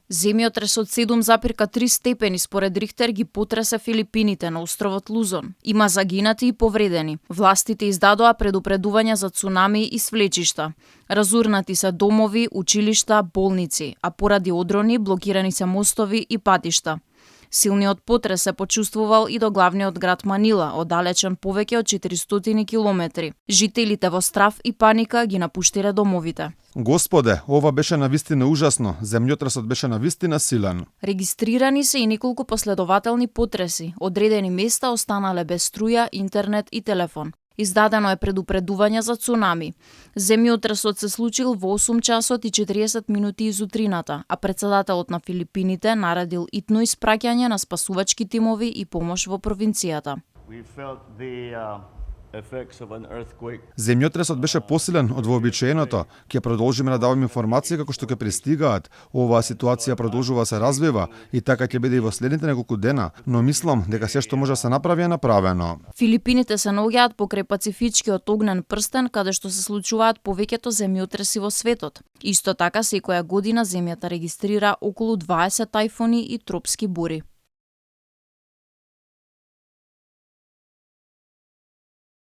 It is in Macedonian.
Земјотрес од 7,3 степени според Рихтер ги потресе Филипините на островот Лузон. Има загинати и повредени. Властите издадоа предупредувања за цунами и свлечишта. Разурнати се домови, училишта, болници, а поради одрони блокирани се мостови и патишта. Силниот потрес се почувствувал и до главниот град Манила, оддалечен повеќе од 400 километри. Жителите во страв и паника ги напуштиле домовите. Господе, ова беше навистина ужасно. Земјотресот беше навистина силен. Регистрирани се и неколку последователни потреси. Одредени места останале без струја, интернет и телефон. Издадено е предупредување за цунами. Земјотресот се случил во 8 часот и 40 минути изутрината, а председателот на Филипините наредил итно испраќање на спасувачки тимови и помош во провинцијата. Земјотресот беше посилен од вообичаеното. Ќе продолжиме да даваме информации како што ќе пристигаат. Оваа ситуација продолжува се развива и така ќе биде и во следните неколку дена, но мислам дека се што може да се направи е направено. Филипините се наоѓаат покрај Пацифичкиот огнен прстен, каде што се случуваат повеќето земјотреси во светот. Исто така секоја година земјата регистрира околу 20 тајфуни и тропски бури.